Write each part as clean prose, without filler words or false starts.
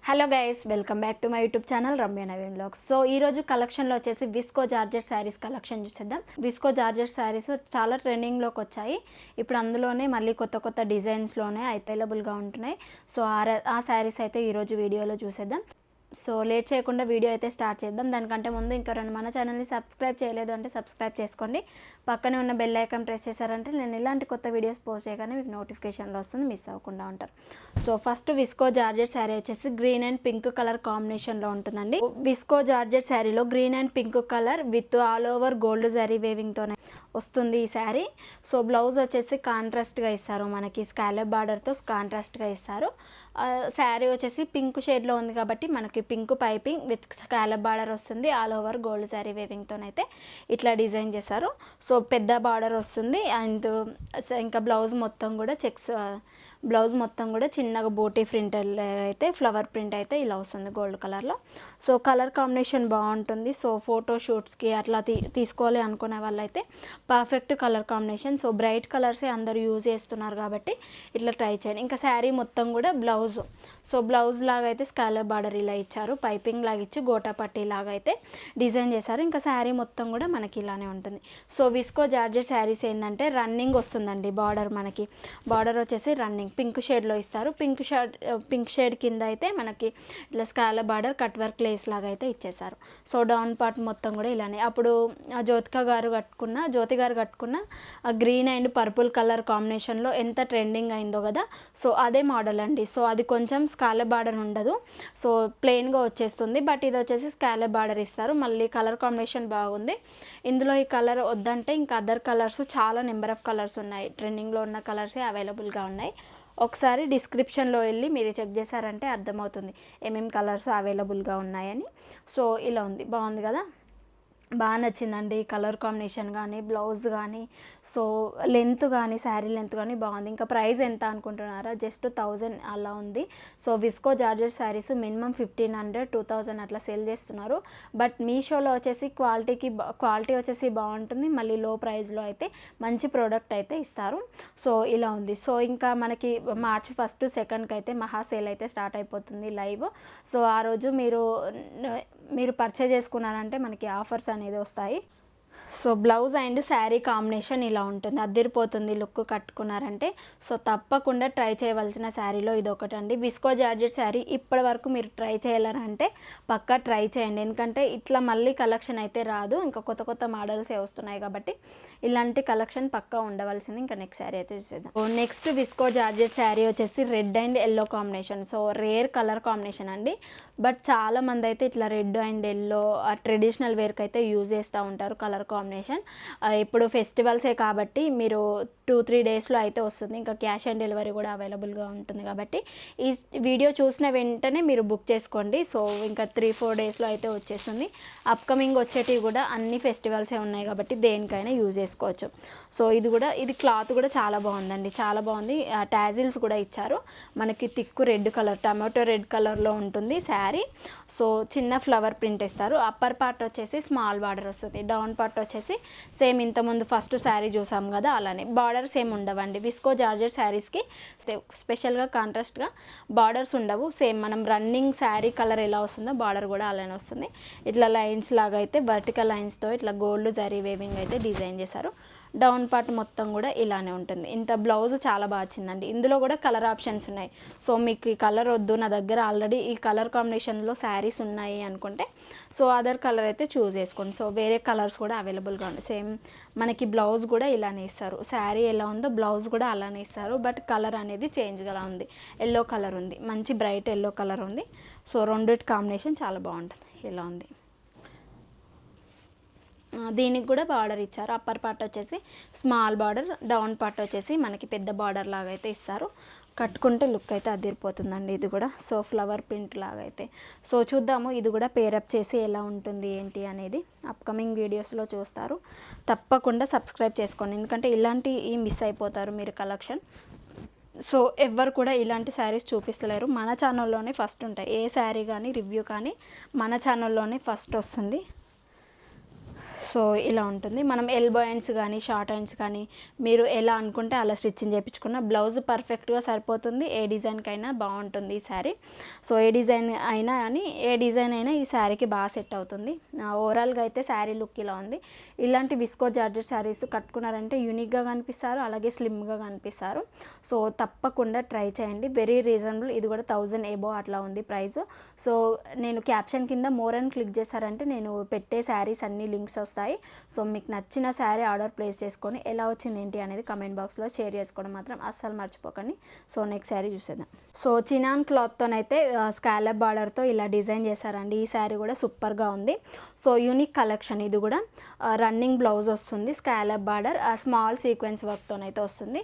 Hello guys, welcome back to my YouTube channel Ramya Naveen vlogs. So ఈ రోజు కలెక్షన్లో వచ్చేసి విస్కో జార్జెట్ శారీస్ కలెక్షన్ చూసేద్దాం. విస్కో జార్జెట్ శారీస్ చాలా ట్రెండింగ్లోకి వచ్చాయి. ఇప్పుడు అందులోనే మళ్ళీ కొత్త కొత్త డిజైన్స్లోనే అవైలబుల్గా ఉంటున్నాయి. సో ఆ శారీస్ అయితే ఈరోజు వీడియోలో చూసేద్దాం. సో లేట్ చేయకుండా వీడియో అయితే స్టార్ట్ చేద్దాం. దానికంటే ముందు ఇంకా మన ఛానల్ని సబ్స్క్రైబ్ చేయలేదు అంటే సబ్స్క్రైబ్ చేసుకోండి. పక్కనే ఉన్న బెల్ ఐకాన్ ప్రెస్ చేశారంటే నేను ఇలాంటి కొత్త వీడియోస్ పోస్ట్ చేయగానే మీకు నోటిఫికేషన్లో వస్తుంది, మిస్ అవ్వకుండా ఉంటారు. So first visco georgette saree వచ్చేసి గ్రీన్ అండ్ పింక్ కలర్ కాంబినేషన్లో ఉంటుందండి. విస్కో జార్జెట్ శారీలో green and pink colour with all over gold zari వేవింగ్తోనే వస్తుంది ఈ శారీ. సో బ్లౌజ్ వచ్చేసి కాంట్రాస్ట్గా ఇస్తారు, మనకి స్కాలప్ బార్డర్తో కాంట్రాస్ట్గా ఇస్తారు. శారీ వచ్చేసి పింక్ షేడ్లో ఉంది కాబట్టి మనకి pink piping with scallop border వస్తుంది. ఆల్ ఓవర్ గోల్డ్ శారీ వేవింగ్తోనైతే ఇట్లా డిజైన్ చేశారు. సో పెద్ద బార్డర్ వస్తుంది అండ్ ఇంకా బ్లౌజ్ మొత్తం కూడా చెక్స్, బ్లౌజ్ మొత్తం కూడా చిన్నగా బోటీ ప్రింట్ అయితే ఫ్లవర్ ప్రింట్ అయితే ఇలా వస్తుంది గోల్డ్ కలర్లో. సో కలర్ కాంబినేషన్ బాగుంటుంది. సో ఫోటో షూట్స్కి అట్లా తీసుకోవాలి అనుకునే వాళ్ళైతే perfect colour combination. So bright కలర్సే అందరూ యూజ్ చేస్తున్నారు కాబట్టి ఇట్లా ట్రై చేయండి. ఇంకా శారీ మొత్తం కూడా బ్లౌజ్, సో బ్లౌజ్ లాగా అయితే స్కాలప్ బార్డర్ ఇలా ఇచ్చారు, పైపింగ్ లాగా ఇచ్చి గోటా పట్టీ లాగా అయితే డిజైన్ చేశారు. ఇంకా శారీ మొత్తం కూడా మనకి ఇలానే ఉంటుంది. సో విస్కో జార్జెట్ శారీస్ ఏంటంటే రన్నింగ్ వస్తుందండి. బార్డర్ మనకి బార్డర్ వచ్చేసి రన్నింగ్ పింక్ షేడ్లో ఇస్తారు. పింక్ షేడ్ కింద అయితే మనకి ఇట్లా scallop border cut work lace లాగా అయితే ఇచ్చేసారు. సో డౌన్ పార్ట్ మొత్తం కూడా ఇలానే. అప్పుడు జ్యోతి గారు కట్టుకున్న గ్రీన్ అండ్ పర్పుల్ కలర్ కాంబినేషన్లో ఎంత ట్రెండింగ్ అయిందో కదా, సో అదే మోడల్ అండి. సో అది కొంచెం స్కాలప్ బార్డర్ ఉండదు, సో ప్లెయిన్గా వచ్చేస్తుంది. బట్ ఇది వచ్చేసి స్కాలప్ బార్డర్ ఇస్తారు. మళ్ళీ కలర్ కాంబినేషన్ బాగుంది. ఇందులో ఈ కలర్ వద్దంటే ఇంకా అదర్ కలర్స్ చాలా నెంబర్ ఆఫ్ కలర్స్ ఉన్నాయి, ట్రెండింగ్లో ఉన్న కలర్సే అవైలబుల్గా ఉన్నాయి. ఒకసారి డిస్క్రిప్షన్లో వెళ్ళి మీరు చెక్ చేశారంటే అర్థమవుతుంది ఏమేమి కలర్స్ అవైలబుల్గా ఉన్నాయని. సో ఇలా ఉంది, బాగుంది కదా, బాగా నచ్చిందండి కలర్ కాంబినేషన్ కానీ బ్లౌజ్ కానీ. సో లెంత్ కానీ శారీ లెంత్ కానీ బాగుంది. ఇంకా ప్రైస్ ఎంత అనుకుంటున్నారా, జస్ట్ 1000 అలా ఉంది. So visco georgette saris minimum 1500 2000 అట్లా సేల్ చేస్తున్నారు. బట్ మీషోలో వచ్చేసి క్వాలిటీ వచ్చేసి బాగుంటుంది, మళ్ళీ లో ప్రైస్లో అయితే మంచి ప్రోడక్ట్ అయితే ఇస్తారు. సో ఇలా ఉంది. సో ఇంకా మనకి మార్చ్ 1 2కి అయితే మహా సేల్ అయితే స్టార్ట్ అయిపోతుంది లైవ్. సో ఆ రోజు మీరు పర్చేజ్ చేసుకున్నారంటే మనకి ఆఫర్స్ అనేది వస్తాయి. So blouse and sari combination ఇలా ఉంటుంది, అదిరిపోతుంది లుక్ కట్టుకున్నారంటే. సో తప్పకుండా ట్రై చేయవలసిన శారీలో ఇది ఒకటండి. విస్కో జార్జెట్ శారీ ఇప్పటి వరకు మీరు ట్రై చేయాలంటే పక్కా ట్రై చేయండి, ఎందుకంటే ఇట్లా మళ్ళీ కలెక్షన్ అయితే రాదు. ఇంకా కొత్త కొత్త మోడల్సే వస్తున్నాయి కాబట్టి ఇలాంటి కలెక్షన్ పక్కా ఉండవలసింది. ఇంకా నెక్స్ట్ శారీ అయితే చూసేద్దాం. నెక్స్ట్ విస్కో జార్జెట్ శారీ వచ్చేసి red and yellow combination. So rare colour combination అండి. బట్ చాలామంది అయితే ఇట్లా రెడ్ అండ్ ఎల్లో ట్రెడిషనల్ వేర్కి అయితే యూజ్ చేస్తూ ఉంటారు కలర్ కాంబినేషన్. ఇప్పుడు ఫెస్టివల్సే కాబట్టి మీరు 2-3 డేస్లో అయితే వస్తుంది. ఇంకా క్యాష్ ఆన్ డెలివరీ కూడా అవైలబుల్గా ఉంటుంది కాబట్టి ఈ వీడియో చూసిన వెంటనే మీరు బుక్ చేసుకోండి. సో ఇంకా 3-4 డేస్లో అయితే వచ్చేస్తుంది. అప్కమింగ్ వచ్చేటివి కూడా అన్ని ఫెస్టివల్సే ఉన్నాయి కాబట్టి దేనికైనా యూజ్ చేసుకోవచ్చు. సో ఇది క్లాత్ కూడా చాలా బాగుందండి, చాలా బాగుంది. టాజిల్స్ కూడా ఇచ్చారు మనకి. Thick red colour, tomato red కలర్లో ఉంటుంది శారీ. సో చిన్న ఫ్లవర్ ప్రింట్ ఇస్తారు. అప్పర్ పార్ట్ వచ్చేసి స్మాల్ బార్డర్ వస్తుంది, డౌన్ పార్ట్ వచ్చేసి సేమ్ ఇంతకుముందు ఫస్ట్ శారీ చూసాం కదా అలానే. బార్డర్స్ ఏమి ఉండవండి విస్కో జార్జెట్ శారీస్కి, స్పెషల్గా కాంట్రాస్ట్గా బార్డర్స్ ఉండవు. సేమ్ మనం రన్నింగ్ శారీ కలర్ ఎలా వస్తుందో బార్డర్ కూడా అలానే వస్తుంది. ఇట్లా లైన్స్ లాగా అయితే వర్టికల్ లైన్స్తో ఇట్లా గోల్డ్ జరీ వేవింగ్ అయితే డిజైన్ చేశారు. డౌన్ పార్ట్ మొత్తం కూడా ఇలానే ఉంటుంది. ఇంత బ్లౌజ్ చాలా బాగా వచ్చిందండి. ఇందులో కూడా కలర్ ఆప్షన్స్ ఉన్నాయి. సో మీకు ఈ కలర్ వద్దు, నా దగ్గర ఆల్రెడీ ఈ కలర్ కాంబినేషన్లో శారీస్ ఉన్నాయి అనుకుంటే సో అదర్ కలర్ అయితే చూస్ చేసుకోండి. సో వేరే కలర్స్ కూడా అవైలబుల్గా ఉన్నాయి. సేమ్ మనకి బ్లౌజ్ కూడా ఇలానే ఇస్తారు, శారీ ఎలా ఉందో బ్లౌజ్ కూడా అలానే ఇస్తారు. బట్ కలర్ అనేది చేంజ్గా ఉంది, ఎల్లో కలర్ ఉంది, మంచి బ్రైట్ ఎల్లో కలర్ ఉంది. సో రెండిటి కాంబినేషన్ చాలా బాగుంటుంది, ఇలా ఉంది. దీనికి కూడా బార్డర్ ఇచ్చారు. అప్పర్ పార్ట్ వచ్చేసి స్మాల్ బార్డర్, డౌన్ పార్ట్ వచ్చేసి మనకి పెద్ద బార్డర్ లాగా అయితే ఇస్తారు. కట్టుకుంటే లుక్ అయితే అదిరిపోతుందండి ఇది కూడా. సో ఫ్లవర్ ప్రింట్ లాగా అయితే. సో చూద్దాము ఇది కూడా పేరప్ చేసి ఎలా ఉంటుంది ఏంటి అనేది అప్కమింగ్ వీడియోస్లో చూస్తారు. తప్పకుండా సబ్స్క్రైబ్ చేసుకోండి, ఎందుకంటే ఇలాంటివి మిస్ అయిపోతారు మీరు కలెక్షన్. సో ఎవ్వరు కూడా ఇలాంటి శారీస్ చూపిస్తలేరు, మన ఛానల్లోనే ఫస్ట్ ఉంటాయి. ఏ శారీ కానీ రివ్యూ కానీ మన ఛానల్లోనే ఫస్ట్ వస్తుంది. సో ఇలా ఉంటుంది. మనం ఎల్బో హ్యాండ్స్ కానీ షార్ట్ హ్యాండ్స్ కానీ మీరు ఎలా అనుకుంటే అలా స్టిచ్చింగ్ చేయించుకున్న బ్లౌజ్ పర్ఫెక్ట్గా సరిపోతుంది. ఏ డిజైన్కైనా బాగుంటుంది ఈ శారీ. సో ఏ డిజైన్ అయినా కానీ ఏ డిజైన్ అయినా ఈ శారీకి బాగా సెట్ అవుతుంది. ఓవరాల్గా అయితే శారీ లుక్ ఇలా ఉంది. ఇలాంటి విస్కో జార్జెట్ శారీస్ కట్టుకున్నారంటే యూనిక్గా కనిపిస్తారు, అలాగే స్లిమ్గా కనిపిస్తారు. సో తప్పకుండా ట్రై చేయండి. Very reasonable. ఇది కూడా 1000 ఎబో అట్లా ఉంది ప్రైస్. సో నేను క్యాప్షన్ కింద మోర్ అని క్లిక్ చేశారంటే నేను పెట్టే శారీస్ అన్ని లింక్స్ వస్తాయి. సో మీకు నచ్చిన శారీ ఆర్డర్ ప్లేస్ చేసుకొని ఎలా వచ్చింది ఏంటి అనేది కమెంట్ బాక్స్లో షేర్ చేసుకోవడం మాత్రం అస్సలు మర్చిపోకండి. సో నెక్స్ట్ శారీ చూసేద్దాం. సో చినాన్ క్లాత్తోనైతే స్కాలప్ బార్డర్తో ఇలా డిజైన్ చేశారండి. ఈ శారీ కూడా సూపర్గా ఉంది. So unique collection. ఇది కూడా రన్నింగ్ బ్లౌజ్ వస్తుంది, స్కాలప్ బార్డర్, స్మాల్ సీక్వెన్స్ వర్క్తోనైతే వస్తుంది.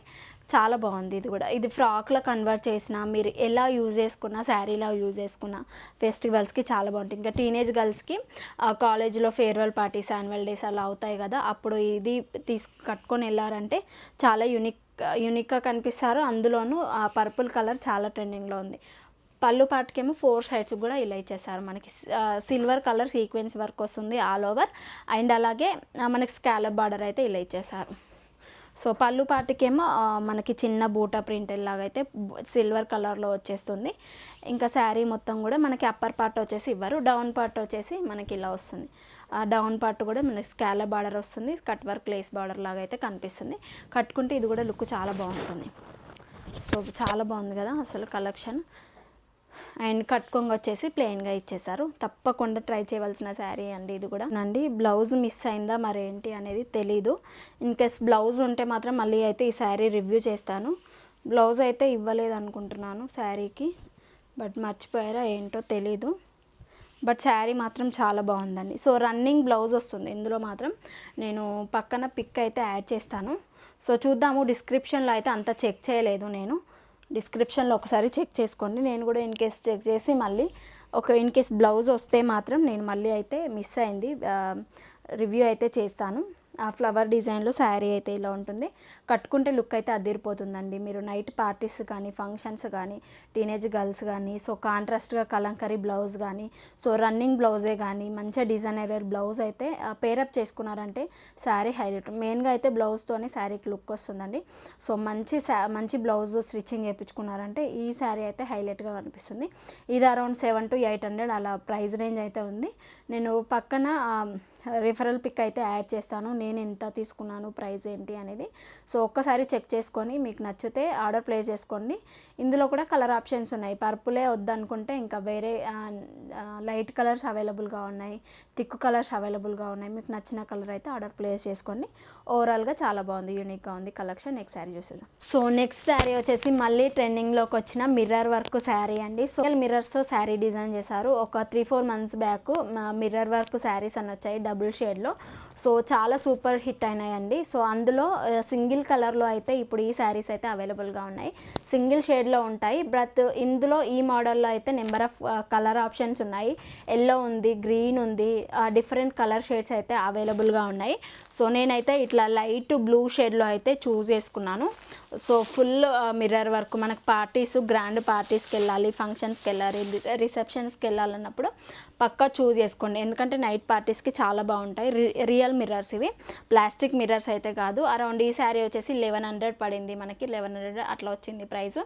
చాలా బాగుంది. ఇది కూడా ఇది ఫ్రాక్లో కన్వర్ట్ చేసిన మీరు ఎలా యూజ్ చేసుకున్న శారీలా యూజ్ చేసుకున్న ఫెస్టివల్స్కి చాలా బాగుంటుంది. ఇంకా టీనేజ్ గర్ల్స్కి కాలేజ్లో ఫేర్వెల్ పార్టీస్, యాన్యువల్ డేస్ అలా అవుతాయి కదా, అప్పుడు ఇది కట్టుకొని వెళ్ళారంటే చాలా యూనిక్గా కనిపిస్తారు. అందులోనూ ఆ పర్పుల్ కలర్ చాలా ట్రెండింగ్లో ఉంది. పళ్ళు పాటుకేమో 4 సైడ్స్ కూడా ఇలా ఇచ్చేసారు. మనకి సిల్వర్ కలర్ సీక్వెన్స్ వర్క్ వస్తుంది ఆల్ ఓవర్. అండ్ అలాగే మనకి స్కాలప్ బార్డర్ అయితే ఇలా ఇచ్చేసారు. సో పళ్ళు పాటికేమో మనకి చిన్న బూటా ప్రింట్ లాగా అయితే సిల్వర్ కలర్లో వచ్చేస్తుంది. ఇంకా శారీ మొత్తం కూడా మనకి అప్పర్ పార్ట్ వచ్చేసి ఇవ్వరు, డౌన్ పార్ట్ వచ్చేసి మనకి ఇలా వస్తుంది. డౌన్ పార్ట్ కూడా మనకి స్కాలప్ బార్డర్ వస్తుంది, కట్ వర్క్ లేస్ బార్డర్ లాగా అయితే కనిపిస్తుంది. కట్టుకుంటే ఇది కూడా లుక్ చాలా బాగుంటుంది. సో చాలా బాగుంది కదా అసలు కలెక్షన్. అండ్ కట్టుకొంగ వచ్చేసి ప్లెయిన్గా ఇచ్చేసారు. తప్పకుండా ట్రై చేయవలసిన శారీ అండి ఇది కూడా. అండి బ్లౌజ్ మిస్ అయిందా మరేంటి అనేది తెలీదు. ఇన్ కేస్ బ్లౌజ్ ఉంటే మాత్రం మళ్ళీ అయితే ఈ శారీ రివ్యూ చేస్తాను. బ్లౌజ్ అయితే ఇవ్వలేదు అనుకుంటున్నాను శారీకి, బట్ మర్చిపోయారా ఏంటో తెలీదు. బట్ శారీ మాత్రం చాలా బాగుందండి. సో రన్నింగ్ బ్లౌజ్ వస్తుంది ఇందులో మాత్రం. నేను పక్కన పిక్ అయితే యాడ్ చేస్తాను. సో చూద్దాము. డిస్క్రిప్షన్లో అయితే అంత చెక్ చేయలేదు నేను. డిస్క్రిప్షన్లో ఒకసారి చెక్ చేసుకోండి. నేను కూడా ఇన్ కేస్ చెక్ చేసి మళ్ళీ ఇన్ కేస్ బ్లౌజ్ వస్తే మాత్రం నేను మళ్ళీ అయితే మిస్ అయింది రివ్యూ అయితే చేస్తాను. ఆ ఫ్లవర్ డిజైన్లో శారీ అయితే ఇలా ఉంటుంది. కట్టుకుంటే లుక్ అయితే అదిరిపోతుందండి. మీరు నైట్ పార్టీస్ కానీ ఫంక్షన్స్ కానీ టీనేజ్ గర్ల్స్ కానీ సో కాంట్రాస్ట్గా కలంకరీ బ్లౌజ్ కానీ సో రన్నింగ్ బ్లౌజే కానీ మంచిగా డిజైనర్ బ్లౌజ్ అయితే పేరప్ చేసుకున్నారంటే శారీ హైలైట్. మెయిన్గా అయితే బ్లౌజ్తోనే శారీకి లుక్ వస్తుందండి. సో మంచి బ్లౌజ్ స్టిచ్చింగ్ చేయించుకున్నారంటే ఈ శారీ అయితే హైలైట్గా కనిపిస్తుంది. ఇది అరౌండ్ 700 to 800 అలా ప్రైస్ రేంజ్ అయితే ఉంది. నేను పక్కన రిఫరల్ పిక్ అయితే యాడ్ చేస్తాను, నేను ఎంత తీసుకున్నాను ప్రైస్ ఏంటి అనేది. సో ఒక్కసారి చెక్ చేసుకొని మీకు నచ్చితే ఆర్డర్ ప్లేస్ చేసుకోండి. ఇందులో కూడా కలర్ ఆప్షన్స్ ఉన్నాయి. పర్పులే వద్దనుకుంటే ఇంకా వేరే లైట్ కలర్స్ అవైలబుల్గా ఉన్నాయి, థిక్ కలర్స్ అవైలబుల్గా ఉన్నాయి. మీకు నచ్చిన కలర్ అయితే ఆర్డర్ ప్లేస్ చేసుకోండి. ఓవరాల్గా చాలా బాగుంది, యూనిక్గా ఉంది కలెక్షన్. నెక్స్ట్ శారీ చూసేద్దాం. సో నెక్స్ట్ శారీ వచ్చేసి మళ్ళీ ట్రెండింగ్లోకి వచ్చిన మిర్రర్ వర్క్ శారీ అండి. సో మిర్రర్స్తో శారీ డిజైన్ చేశారు. ఒక 3-4 months back mirror work saris అని వచ్చాయి డబుల్ షేడ్లో. సో చాలా సూపర్ హిట్ అయినాయండి. సో అందులో సింగిల్ కలర్లో అయితే ఇప్పుడు ఈ శారీస్ అయితే అవైలబుల్గా ఉన్నాయి. సింగిల్ షేడ్లో ఉంటాయి. బట్ ఇందులో ఈ మోడల్లో అయితే నెంబర్ ఆఫ్ కలర్ ఆప్షన్స్ ఉన్నాయి. ఎల్లో ఉంది, గ్రీన్ ఉంది, డిఫరెంట్ కలర్ షేడ్స్ అయితే అవైలబుల్గా ఉన్నాయి. సో నేనైతే ఇట్లా లైట్ బ్లూ షేడ్లో అయితే చూస్ చేసుకున్నాను. సో ఫుల్ మిర్రర్ వర్క్ మనకు పార్టీస్, గ్రాండ్ పార్టీస్కి వెళ్ళాలి, ఫంక్షన్స్కి వెళ్ళాలి, రిసెప్షన్స్కి వెళ్ళాలన్నప్పుడు పక్కా చూస్ చేసుకోండి. ఎందుకంటే నైట్ పార్టీస్కి చాలా బాగుంటాయి. రియల్ మిర్రర్స్ ఇవి, ప్లాస్టిక్ మిర్రర్స్ అయితే కాదు. అరౌండ్ ఈ శారీ వచ్చేసి 1100 పడింది మనకి, 1100 అట్లా వచ్చింది ప్రైస్.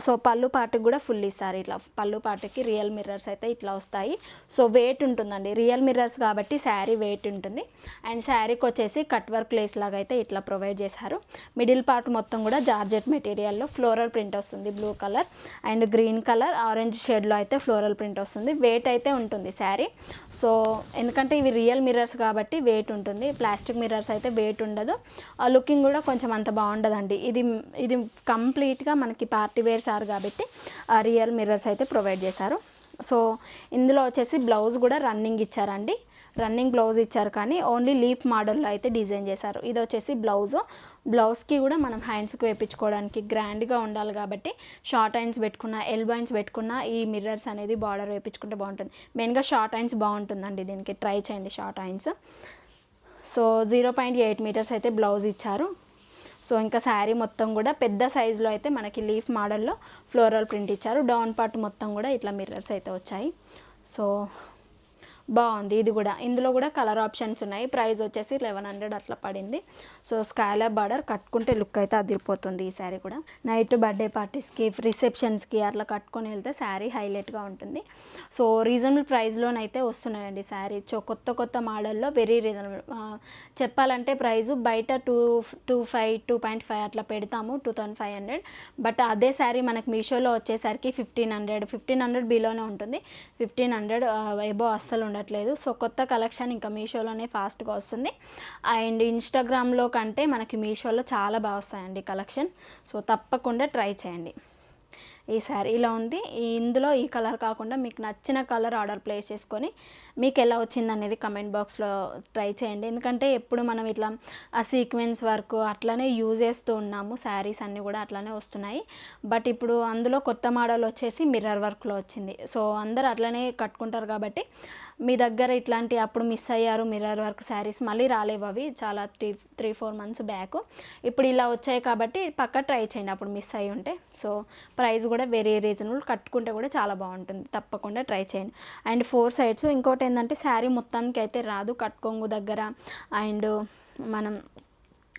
సో పళ్ళు పాటుకి కూడా ఫుల్ ఇస్తారు. ఇట్లా పళ్ళు పాటుకి రియల్ మిర్రర్స్ అయితే ఇట్లా వస్తాయి. సో వెయిట్ ఉంటుందండి, రియల్ మిర్రర్స్ కాబట్టి శారీ వెయిట్ ఉంటుంది. అండ్ శారీకి వచ్చేసి కట్ వర్క్ లేస్ లాగా అయితే ఇట్లా ప్రొవైడ్ చేశారు. మిడిల్ పార్ట్ మొత్తం కూడా జార్జెట్ మెటీరియల్లో ఫ్లోరల్ ప్రింట్ వస్తుంది. Blue colour and green colour orange షేడ్లో అయితే ఫ్లోరల్ ప్రింట్ వస్తుంది. వెయిట్ అయితే ఉంటుంది శారీ. సో ఎందుకంటే ఇవి రియల్ మిర్రర్స్ కాబట్టి వెయిట్ ఉంటుంది. ప్లాస్టిక్ మిర్రర్స్ అయితే వెయిట్ ఉండదు. లుకింగ్ కూడా కొంచెం అంత బాగుండదండి. ఇది కంప్లీట్గా మనకి పార్టీ వేర్ సార్ కాబట్టి రియల్ మిర్రర్స్ అయితే ప్రొవైడ్ చేశారు. సో ఇందులో వచ్చేసి బ్లౌజ్ కూడా రన్నింగ్ ఇచ్చారండి. రన్నింగ్ బ్లౌజ్ ఇచ్చారు కానీ ఓన్లీ లీఫ్ మోడల్లో అయితే డిజైన్ చేశారు. ఇది వచ్చేసి బ్లౌజ్కి కూడా మనం హ్యాండ్స్కి వేయించుకోవడానికి గ్రాండ్గా ఉండాలి కాబట్టి షార్ట్ హ్యాండ్స్ పెట్టుకున్న, ఎల్బో హ్యాండ్స్ పెట్టుకున్న ఈ మిర్రర్స్ అనేది బార్డర్ వేయించుకుంటే బాగుంటుంది. మెయిన్గా షార్ట్ హ్యాండ్స్ బాగుంటుందండి, దీనికి ట్రై చేయండి షార్ట్ హ్యాండ్స్. సో 0.8 meters అయితే బ్లౌజ్ ఇచ్చారు. సో ఇంకా శారీ మొత్తం కూడా పెద్ద సైజులో అయితే మనకి లీఫ్ మోడల్లో ఫ్లోరల్ ప్రింట్ ఇచ్చారు. డౌన్ పార్ట్ మొత్తం కూడా ఇట్లా మిర్రర్స్ అయితే వచ్చాయి. సో బాగుంది ఇది కూడా. ఇందులో కూడా కలర్ ఆప్షన్స్ ఉన్నాయి. ప్రైస్ వచ్చేసి 1100 అట్లా పడింది. సో స్కాలప్ బార్డర్ కట్టుకుంటే లుక్ అయితే అదిరిపోతుంది ఈ శారీ కూడా. నైట్ బర్త్డే పార్టీస్కి రిసెప్షన్స్కి అట్లా కట్టుకొని వెళ్తే శారీ హైలైట్గా ఉంటుంది. సో రీజనబుల్ ప్రైస్లోనైతే వస్తున్నాయండి శారీ. సో కొత్త మోడల్లో వెరీ రీజనబుల్. చెప్పాలంటే ప్రైజు బయట 2.5 అట్లా పెడతాము, 2500. బట్ అదే శారీ మనకి మీషోలో వచ్చేసరికి 1500 బిలోనే ఉంటుంది. 1500 ఎబో అస్సలు ఉండట్లేదు. సో కొత్త కలెక్షన్ ఇంకా మీషోలోనే ఫాస్ట్గా వస్తుంది. అండ్ ఇన్స్టాగ్రామ్లో కంటే మనకి మీషోలో చాలా బాగా వస్తాయండి కలెక్షన్. సో తప్పకుండా ట్రై చేయండి. ఈ శారీ ఇలా ఉంది. ఇందులో ఈ కలర్ కాకుండా మీకు నచ్చిన కలర్ ఆర్డర్ ప్లేస్ చేసుకొని మీకు ఎలా వచ్చింది అనేది కమెంట్ బాక్స్లో ట్రై చేయండి. ఎందుకంటే ఎప్పుడు మనం ఇట్లా ఆ సీక్వెన్స్ వర్క్ అట్లనే యూజ్ చేస్తూ ఉన్నాము. శారీస్ అన్నీ కూడా అట్లనే వస్తున్నాయి. బట్ ఇప్పుడు అందులో కొత్త మోడల్ వచ్చేసి మిర్రర్ వర్క్లో వచ్చింది. సో అందరు అట్లనే కట్టుకుంటారు కాబట్టి మీ దగ్గర ఇట్లాంటి అప్పుడు మిస్ అయ్యారు మిర్రర్ వర్క్ శారీస్, మళ్ళీ రాలేవు అవి చాలా 3-4 మంత్స్ బ్యాక్. ఇప్పుడు ఇలా వచ్చాయి కాబట్టి పక్కా ట్రై చేయండి అప్పుడు మిస్ అయ్యి ఉంటే. సో ప్రైస్ కూడా వెరీ రీజనబుల్, కట్టుకుంటే కూడా చాలా బాగుంటుంది. తప్పకుండా ట్రై చేయండి. And 4 sides. ఇంకోటి ఏంటంటే శారీ మొత్తానికి అయితే రాదు, కట్టుకొంగు దగ్గర అండ్ మనం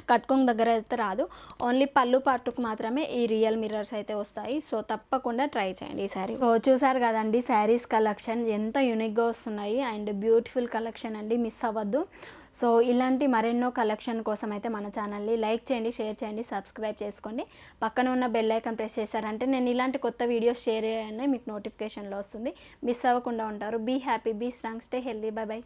కట్టుకొంగు దగ్గర అయితే రాదు. ఓన్లీ పళ్ళు పాటుకు మాత్రమే ఈ రియల్ మిర్రర్స్ అయితే వస్తాయి. సో తప్పకుండా ట్రై చేయండి ఈ శారీ. సో చూసారు కదండి శారీస్ కలెక్షన్ ఎంత యూనిక్గా వస్తున్నాయి అండ్ బ్యూటిఫుల్ కలెక్షన్ అండి, మిస్ అవ్వద్దు. సో ఇలాంటి మరెన్నో కలెక్షన్ కోసం అయితే మన ఛానల్ని లైక్ చేయండి, షేర్ చేయండి, సబ్స్క్రైబ్ చేసుకోండి. పక్కన ఉన్న బెల్ ఐకాన్ ప్రెస్ చేశారంటే నేను ఇలాంటి కొత్త వీడియోస్ షేర్ చేయగానే మీకు నోటిఫికేషన్లో వస్తుంది. మిస్ అవ్వకుండా ఉంటారు. Be happy, be strong, stay healthy. Bye by.